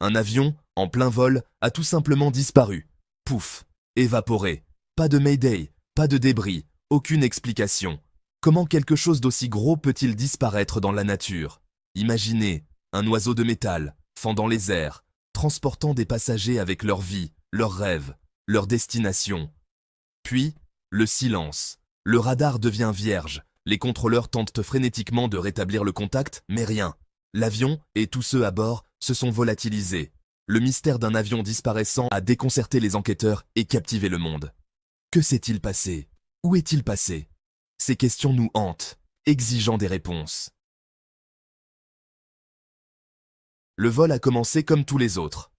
Un avion, en plein vol, a tout simplement disparu. Pouf, évaporé. Pas de Mayday, pas de débris, aucune explication. Comment quelque chose d'aussi gros peut-il disparaître dans la nature? Imaginez, un oiseau de métal, fendant les airs, transportant des passagers avec leur vie, leurs rêves, leur destination. Puis, le silence. Le radar devient vierge. Les contrôleurs tentent frénétiquement de rétablir le contact, mais rien. L'avion et tous ceux à bord se sont volatilisés. Le mystère d'un avion disparaissant a déconcerté les enquêteurs et captivé le monde. Que s'est-il passé? Où est-il passé? Ces questions nous hantent, exigeant des réponses. Le vol a commencé comme tous les autres.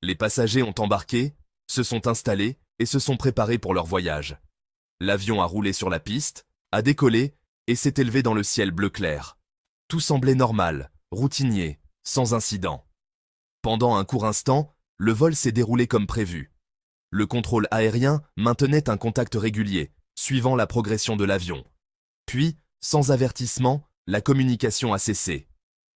Les passagers ont embarqué, se sont installés et se sont préparés pour leur voyage. L'avion a roulé sur la piste, a décollé et s'est élevé dans le ciel bleu clair. Tout semblait normal, routinier, sans incident. Pendant un court instant, le vol s'est déroulé comme prévu. Le contrôle aérien maintenait un contact régulier, suivant la progression de l'avion. Puis, sans avertissement, la communication a cessé.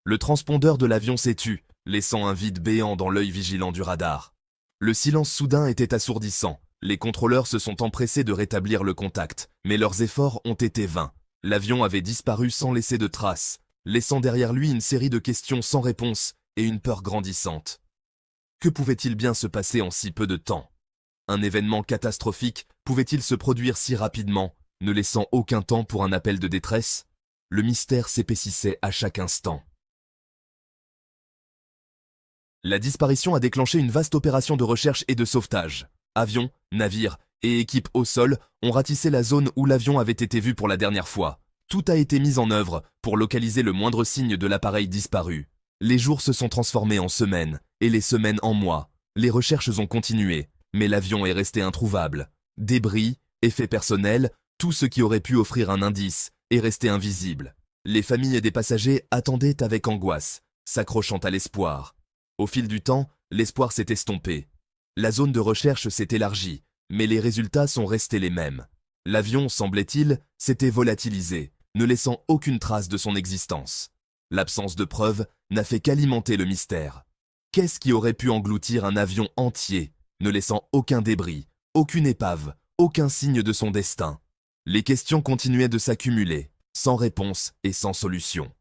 Le transpondeur de l'avion s'est tu, laissant un vide béant dans l'œil vigilant du radar. Le silence soudain était assourdissant. Les contrôleurs se sont empressés de rétablir le contact, mais leurs efforts ont été vains. L'avion avait disparu sans laisser de traces, laissant derrière lui une série de questions sans réponse et une peur grandissante. Que pouvait-il bien se passer en si peu de temps? Un événement catastrophique pouvait-il se produire si rapidement, ne laissant aucun temps pour un appel de détresse? Le mystère s'épaississait à chaque instant. La disparition a déclenché une vaste opération de recherche et de sauvetage. Avions, navires et équipes au sol ont ratissé la zone où l'avion avait été vu pour la dernière fois. Tout a été mis en œuvre pour localiser le moindre signe de l'appareil disparu. Les jours se sont transformés en semaines, et les semaines en mois. Les recherches ont continué, mais l'avion est resté introuvable. Débris, effets personnels, tout ce qui aurait pu offrir un indice est resté invisible. Les familles des passagers attendaient avec angoisse, s'accrochant à l'espoir. Au fil du temps, l'espoir s'est estompé. La zone de recherche s'est élargie, mais les résultats sont restés les mêmes. L'avion, semblait-il, s'était volatilisé, ne laissant aucune trace de son existence. L'absence de preuves n'a fait qu'alimenter le mystère. Qu'est-ce qui aurait pu engloutir un avion entier, ne laissant aucun débris, aucune épave, aucun signe de son destin? Les questions continuaient de s'accumuler, sans réponse et sans solution.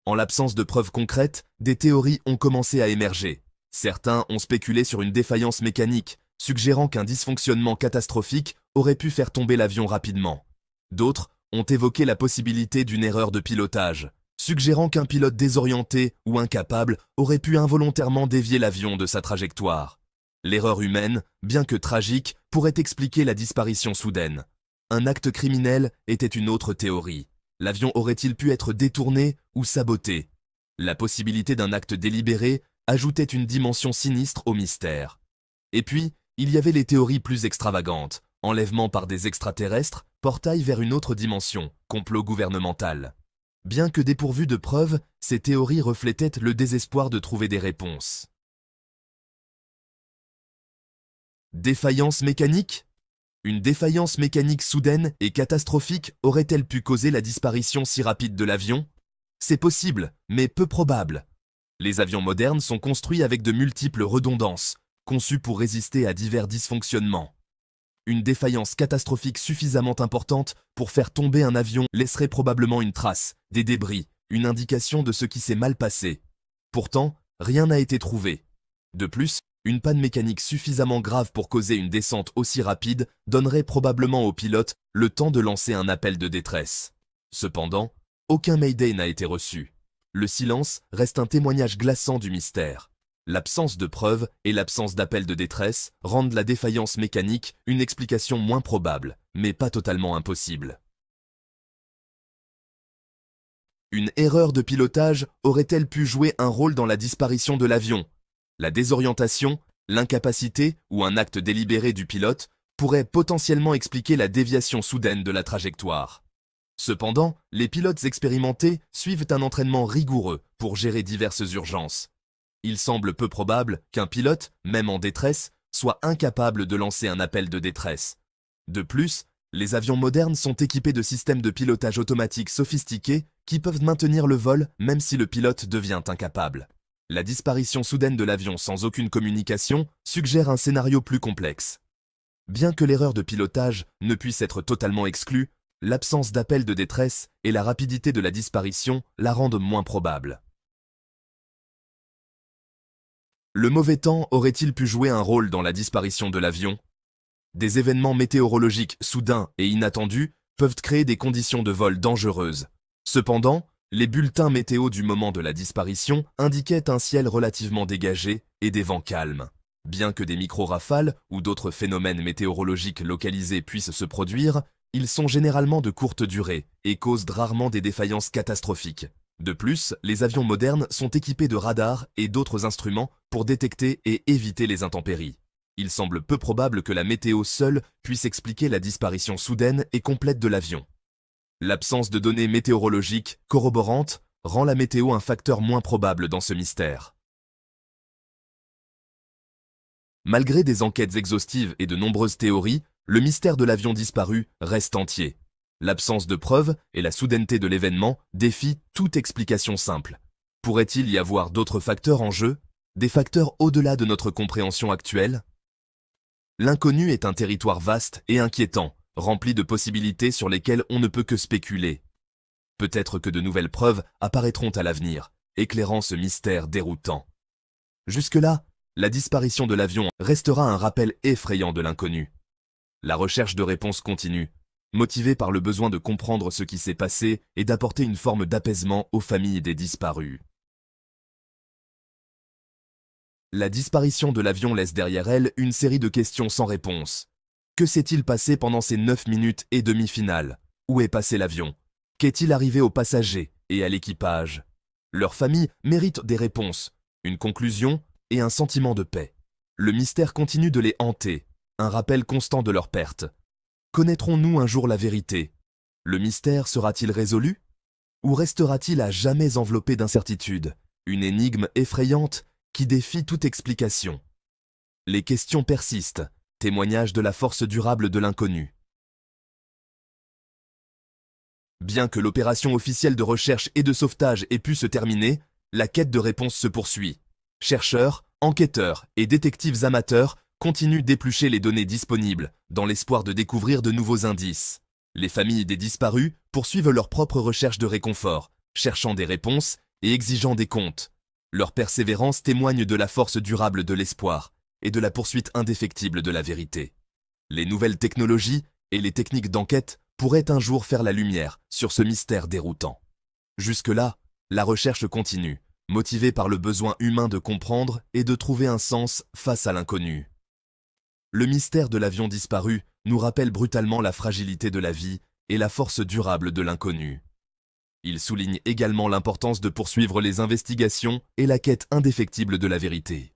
En l'absence de preuves concrètes, des théories ont commencé à émerger. Certains ont spéculé sur une défaillance mécanique, suggérant qu'un dysfonctionnement catastrophique aurait pu faire tomber l'avion rapidement. D'autres ont évoqué la possibilité d'une erreur de pilotage, suggérant qu'un pilote désorienté ou incapable aurait pu involontairement dévier l'avion de sa trajectoire. L'erreur humaine, bien que tragique, pourrait expliquer la disparition soudaine. Un acte criminel était une autre théorie. L'avion aurait-il pu être détourné ou saboté? La possibilité d'un acte délibéré ajoutait une dimension sinistre au mystère. Et puis, il y avait les théories plus extravagantes, enlèvement par des extraterrestres, portail vers une autre dimension, complot gouvernemental. Bien que dépourvues de preuves, ces théories reflétaient le désespoir de trouver des réponses. Défaillance mécanique? Une défaillance mécanique soudaine et catastrophique aurait-elle pu causer la disparition si rapide de l'avion? C'est possible, mais peu probable. Les avions modernes sont construits avec de multiples redondances, conçus pour résister à divers dysfonctionnements. Une défaillance catastrophique suffisamment importante pour faire tomber un avion laisserait probablement une trace, des débris, une indication de ce qui s'est mal passé. Pourtant, rien n'a été trouvé. De plus, une panne mécanique suffisamment grave pour causer une descente aussi rapide donnerait probablement au pilote le temps de lancer un appel de détresse. Cependant, aucun Mayday n'a été reçu. Le silence reste un témoignage glaçant du mystère. L'absence de preuves et l'absence d'appel de détresse rendent la défaillance mécanique une explication moins probable, mais pas totalement impossible. Une erreur de pilotage aurait-elle pu jouer un rôle dans la disparition de l'avion? La désorientation, l'incapacité ou un acte délibéré du pilote pourrait potentiellement expliquer la déviation soudaine de la trajectoire. Cependant, les pilotes expérimentés suivent un entraînement rigoureux pour gérer diverses urgences. Il semble peu probable qu'un pilote, même en détresse, soit incapable de lancer un appel de détresse. De plus, Les avions modernes sont équipés de systèmes de pilotage automatique sophistiqués qui peuvent maintenir le vol même si le pilote devient incapable. La disparition soudaine de l'avion sans aucune communication suggère un scénario plus complexe. Bien que l'erreur de pilotage ne puisse être totalement exclue, l'absence d'appel de détresse et la rapidité de la disparition la rendent moins probable. Le mauvais temps aurait-il pu jouer un rôle dans la disparition de l'avion? Des événements météorologiques soudains et inattendus peuvent créer des conditions de vol dangereuses. Cependant, les bulletins météo du moment de la disparition indiquaient un ciel relativement dégagé et des vents calmes. Bien que des micro-rafales ou d'autres phénomènes météorologiques localisés puissent se produire, ils sont généralement de courte durée et causent rarement des défaillances catastrophiques. De plus, les avions modernes sont équipés de radars et d'autres instruments pour détecter et éviter les intempéries. Il semble peu probable que la météo seule puisse expliquer la disparition soudaine et complète de l'avion. L'absence de données météorologiques corroborantes rend la météo un facteur moins probable dans ce mystère. Malgré des enquêtes exhaustives et de nombreuses théories, le mystère de l'avion disparu reste entier. L'absence de preuves et la soudaineté de l'événement défient toute explication simple. Pourrait-il y avoir d'autres facteurs en jeu, des facteurs au-delà de notre compréhension actuelle? L'inconnu est un territoire vaste et inquiétant, rempli de possibilités sur lesquelles on ne peut que spéculer. Peut-être que de nouvelles preuves apparaîtront à l'avenir, éclairant ce mystère déroutant. Jusque-là, la disparition de l'avion restera un rappel effrayant de l'inconnu. La recherche de réponses continue, motivée par le besoin de comprendre ce qui s'est passé et d'apporter une forme d'apaisement aux familles des disparus. La disparition de l'avion laisse derrière elle une série de questions sans réponse. Que s'est-il passé pendant ces 9 minutes et demie finales? Où est passé l'avion? Qu'est-il arrivé aux passagers et à l'équipage? Leurs familles méritent des réponses, une conclusion et un sentiment de paix. Le mystère continue de les hanter, un rappel constant de leur perte. Connaîtrons-nous un jour la vérité? Le mystère sera-t-il résolu? Ou restera-t-il à jamais enveloppé d'incertitude, une énigme effrayante qui défie toute explication? Les questions persistent, témoignage de la force durable de l'inconnu. Bien que l'opération officielle de recherche et de sauvetage ait pu se terminer, la quête de réponses se poursuit. Chercheurs, enquêteurs et détectives amateurs continuent d'éplucher les données disponibles, dans l'espoir de découvrir de nouveaux indices. Les familles des disparus poursuivent leur propre recherche de réconfort, cherchant des réponses et exigeant des comptes. Leur persévérance témoigne de la force durable de l'espoir et de la poursuite indéfectible de la vérité. Les nouvelles technologies et les techniques d'enquête pourraient un jour faire la lumière sur ce mystère déroutant. Jusque-là, la recherche continue, motivée par le besoin humain de comprendre et de trouver un sens face à l'inconnu. Le mystère de l'avion disparu nous rappelle brutalement la fragilité de la vie et la force durable de l'inconnu. Il souligne également l'importance de poursuivre les investigations et la quête indéfectible de la vérité.